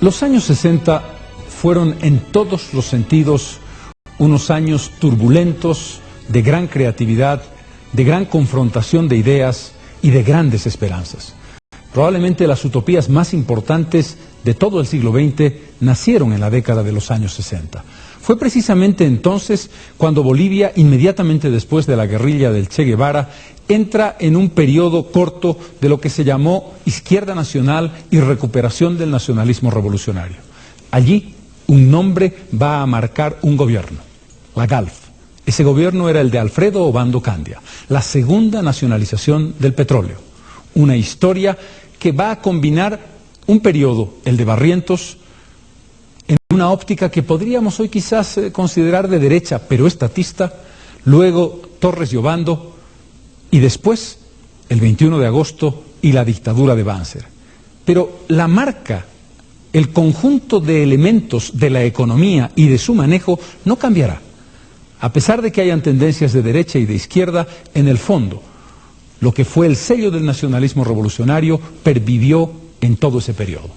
Los años 60 fueron en todos los sentidos unos años turbulentos, de gran creatividad, de gran confrontación de ideas y de grandes esperanzas. Probablemente las utopías más importantes de todo el siglo XX nacieron en la década de los años 60. Fue precisamente entonces cuando Bolivia, inmediatamente después de la guerrilla del Che Guevara, entra en un periodo corto de lo que se llamó izquierda nacional y recuperación del nacionalismo revolucionario. Allí, un nombre va a marcar un gobierno, la GALF. Ese gobierno era el de Alfredo Obando Candia, la segunda nacionalización del petróleo. Una historia que va a combinar un periodo, el de Barrientos, en una óptica que podríamos hoy quizás considerar de derecha, pero estatista, luego Torres y Obando, y después el 21 de agosto y la dictadura de Banzer. Pero la marca, el conjunto de elementos de la economía y de su manejo no cambiará. A pesar de que hayan tendencias de derecha y de izquierda, en el fondo, lo que fue el sello del nacionalismo revolucionario pervivió en todo ese periodo.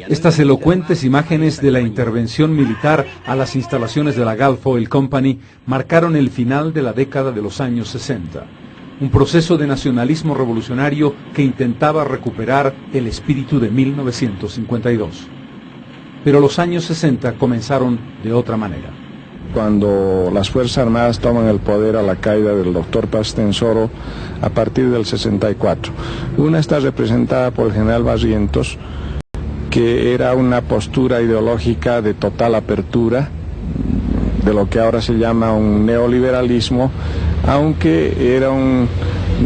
Estas elocuentes imágenes de la intervención militar a las instalaciones de la Gulf Oil Company marcaron el final de la década de los años 60. Un proceso de nacionalismo revolucionario que intentaba recuperar el espíritu de 1952. Pero los años 60 comenzaron de otra manera. Cuando las Fuerzas Armadas toman el poder a la caída del doctor Paz Tensoro a partir del 64. Una está representada por el general Barrientos, que era una postura ideológica de total apertura, de lo que ahora se llama un neoliberalismo, aunque era un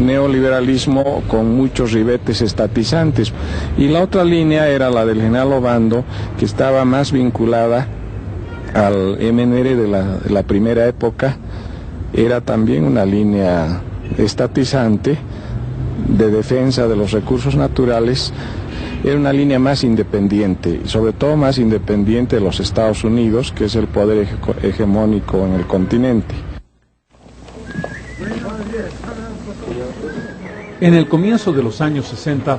neoliberalismo con muchos ribetes estatizantes. Y la otra línea era la del general Obando, que estaba más vinculada al MNR de la primera época. Era también una línea estatizante de defensa de los recursos naturales. Era una línea más independiente, sobre todo más independiente de los Estados Unidos, que es el poder hegemónico en el continente. En el comienzo de los años 60,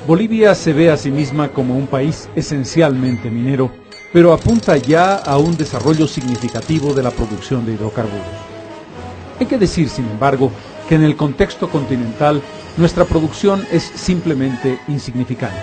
Bolivia se ve a sí misma como un país esencialmente minero, pero apunta ya a un desarrollo significativo de la producción de hidrocarburos. Hay que decir, sin embargo, que en el contexto continental, nuestra producción es simplemente insignificante.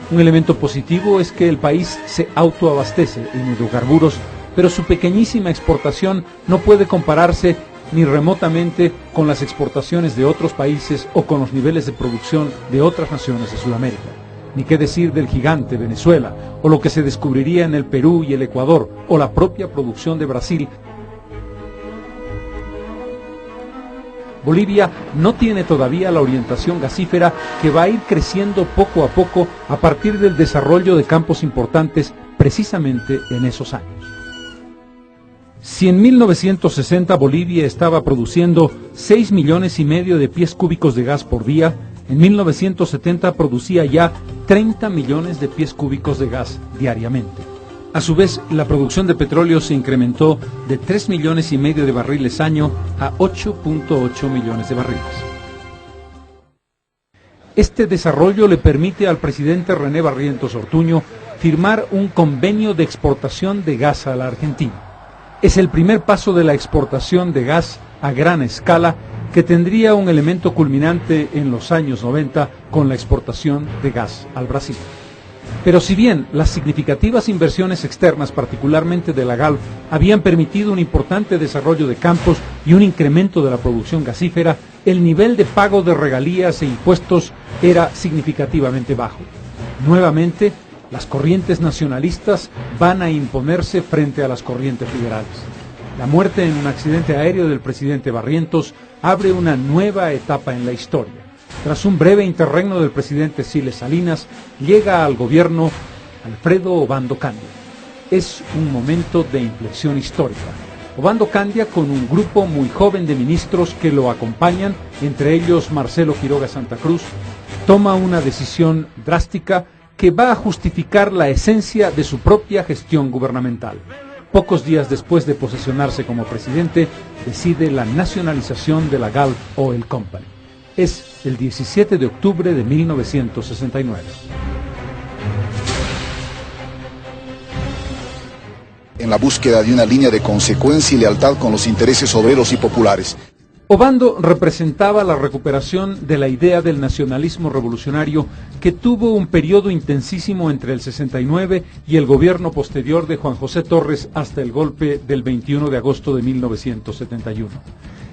Un elemento positivo es que el país se autoabastece en hidrocarburos, pero su pequeñísima exportación no puede compararse ni remotamente con las exportaciones de otros países o con los niveles de producción de otras naciones de Sudamérica. Ni qué decir del gigante Venezuela, o lo que se descubriría en el Perú y el Ecuador, o la propia producción de Brasil. Bolivia no tiene todavía la orientación gasífera que va a ir creciendo poco a poco a partir del desarrollo de campos importantes precisamente en esos años. Si en 1960 Bolivia estaba produciendo 6,5 millones de pies cúbicos de gas por día, en 1970 producía ya 30 millones de pies cúbicos de gas diariamente. A su vez, la producción de petróleo se incrementó de 3,5 millones de barriles año a 8,8 millones de barriles. Este desarrollo le permite al presidente René Barrientos Ortuño firmar un convenio de exportación de gas a la Argentina. Es el primer paso de la exportación de gas a gran escala que tendría un elemento culminante en los años 90 con la exportación de gas al Brasil. Pero si bien las significativas inversiones externas, particularmente de la GALP, habían permitido un importante desarrollo de campos y un incremento de la producción gasífera, el nivel de pago de regalías e impuestos era significativamente bajo. Nuevamente, las corrientes nacionalistas van a imponerse frente a las corrientes liberales. La muerte en un accidente aéreo del presidente Barrientos abre una nueva etapa en la historia. Tras un breve interregno del presidente Siles Salinas, llega al gobierno Alfredo Obando Candia. Es un momento de inflexión histórica. Obando Candia, con un grupo muy joven de ministros que lo acompañan, entre ellos Marcelo Quiroga Santa Cruz, toma una decisión drástica que va a justificar la esencia de su propia gestión gubernamental. Pocos días después de posesionarse como presidente, decide la nacionalización de la GALP Oil Company. Es el 17 de octubre de 1969. En la búsqueda de una línea de consecuencia y lealtad con los intereses obreros y populares. Obando representaba la recuperación de la idea del nacionalismo revolucionario que tuvo un periodo intensísimo entre el 69 y el gobierno posterior de Juan José Torres hasta el golpe del 21 de agosto de 1971.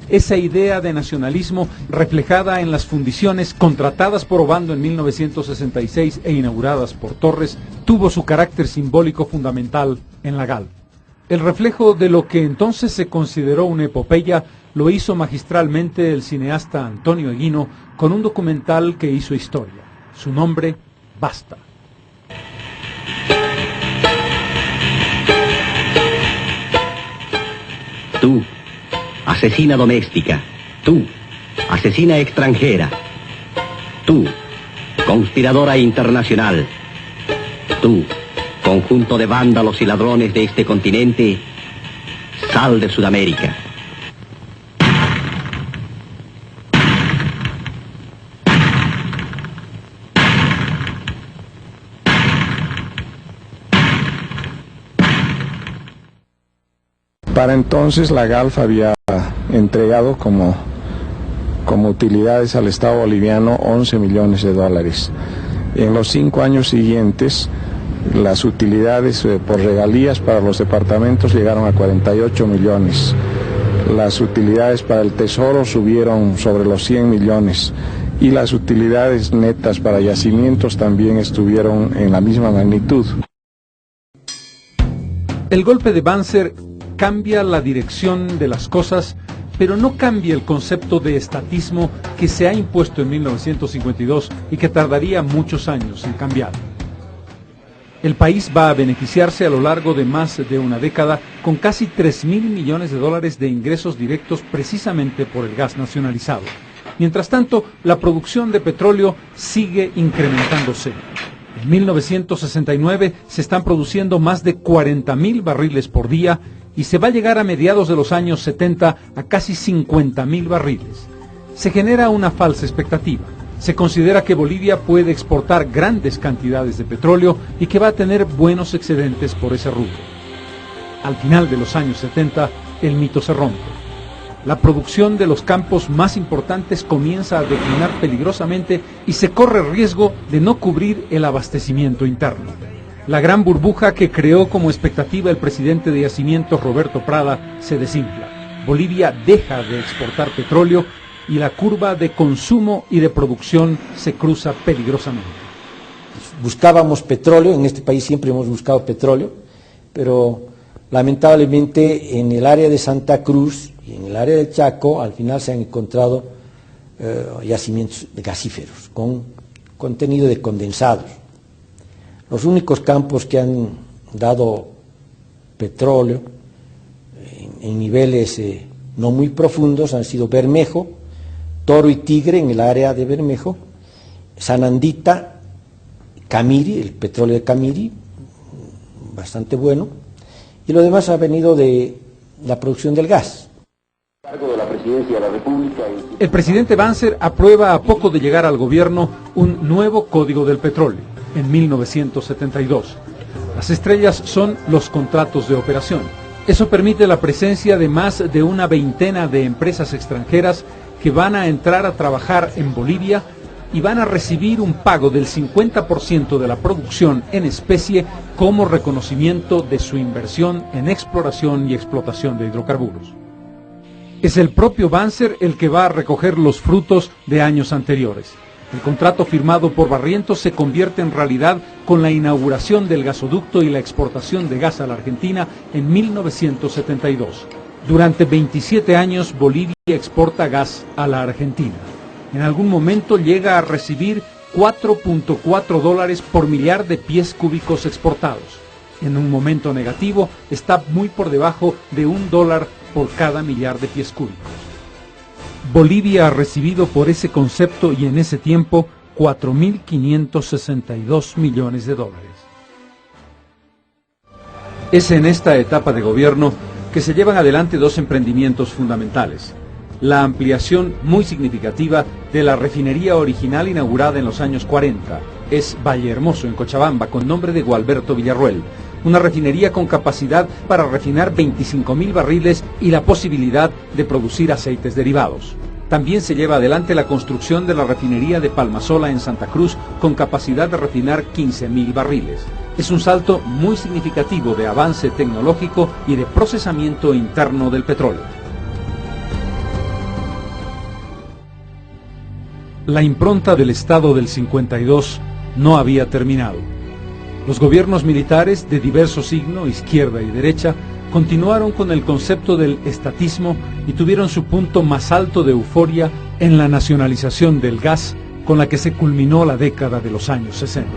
Esa idea de nacionalismo, reflejada en las fundiciones contratadas por Obando en 1966 e inauguradas por Torres, tuvo su carácter simbólico fundamental en la GALP. El reflejo de lo que entonces se consideró una epopeya lo hizo magistralmente el cineasta Antonio Eguino con un documental que hizo historia. Su nombre, Basta. Tú, asesina doméstica. Tú, asesina extranjera. Tú, conspiradora internacional. Tú, conjunto de vándalos y ladrones de este continente, sal de Sudamérica. Para entonces la GALP había entregado como utilidades al Estado boliviano 11 millones de dólares. En los 5 años siguientes, las utilidades por regalías para los departamentos llegaron a 48 millones. Las utilidades para el Tesoro subieron sobre los 100 millones y las utilidades netas para yacimientos también estuvieron en la misma magnitud. El golpe de Banzer cambia la dirección de las cosas, pero no cambia el concepto de estatismo que se ha impuesto en 1952 y que tardaría muchos años en cambiar. El país va a beneficiarse a lo largo de más de una década con casi 3.000 millones de dólares de ingresos directos precisamente por el gas nacionalizado. Mientras tanto, la producción de petróleo sigue incrementándose. En 1969 se están produciendo más de 40.000 barriles por día y se va a llegar a mediados de los años 70 a casi 50.000 barriles. Se genera una falsa expectativa. Se considera que Bolivia puede exportar grandes cantidades de petróleo y que va a tener buenos excedentes por ese rubro. Al final de los años 70, el mito se rompe. La producción de los campos más importantes comienza a declinar peligrosamente y se corre riesgo de no cubrir el abastecimiento interno. La gran burbuja que creó como expectativa el presidente de Yacimientos, Roberto Prada, se desinfla. Bolivia deja de exportar petróleo y la curva de consumo y de producción se cruza peligrosamente. Buscábamos petróleo, en este país siempre hemos buscado petróleo, pero lamentablemente en el área de Santa Cruz y en el área del Chaco al final se han encontrado yacimientos gasíferos con contenido de condensados. Los únicos campos que han dado petróleo en niveles no muy profundos han sido Bermejo, Toro y Tigre en el área de Bermejo, Sanandita, Camiri, el petróleo de Camiri, bastante bueno, y lo demás ha venido de la producción del gas. El presidente Banzer aprueba a poco de llegar al gobierno un nuevo Código del Petróleo en 1972. Las estrellas son los contratos de operación. Eso permite la presencia de más de una veintena de empresas extranjeras que van a entrar a trabajar en Bolivia y van a recibir un pago del 50% de la producción en especie como reconocimiento de su inversión en exploración y explotación de hidrocarburos. Es el propio Banzer el que va a recoger los frutos de años anteriores. El contrato firmado por Barrientos se convierte en realidad con la inauguración del gasoducto y la exportación de gas a la Argentina en 1972. Durante 27 años Bolivia exporta gas a la Argentina. En algún momento llega a recibir $4.4 por millar de pies cúbicos exportados. En un momento negativo está muy por debajo de $1 por cada millar de pies cúbicos. Bolivia ha recibido por ese concepto y en ese tiempo $4.562 millones. Es en esta etapa de gobierno que se llevan adelante dos emprendimientos fundamentales. La ampliación muy significativa de la refinería original inaugurada en los años 40, es Valle Hermoso, en Cochabamba, con nombre de Gualberto Villarruel. Una refinería con capacidad para refinar 25.000 barriles y la posibilidad de producir aceites derivados. También se lleva adelante la construcción de la refinería de Palmasola en Santa Cruz con capacidad de refinar 15.000 barriles. Es un salto muy significativo de avance tecnológico y de procesamiento interno del petróleo. La impronta del Estado del 52 no había terminado. Los gobiernos militares de diverso signo, izquierda y derecha, continuaron con el concepto del estatismo y tuvieron su punto más alto de euforia en la nacionalización del gas, con la que se culminó la década de los años 60.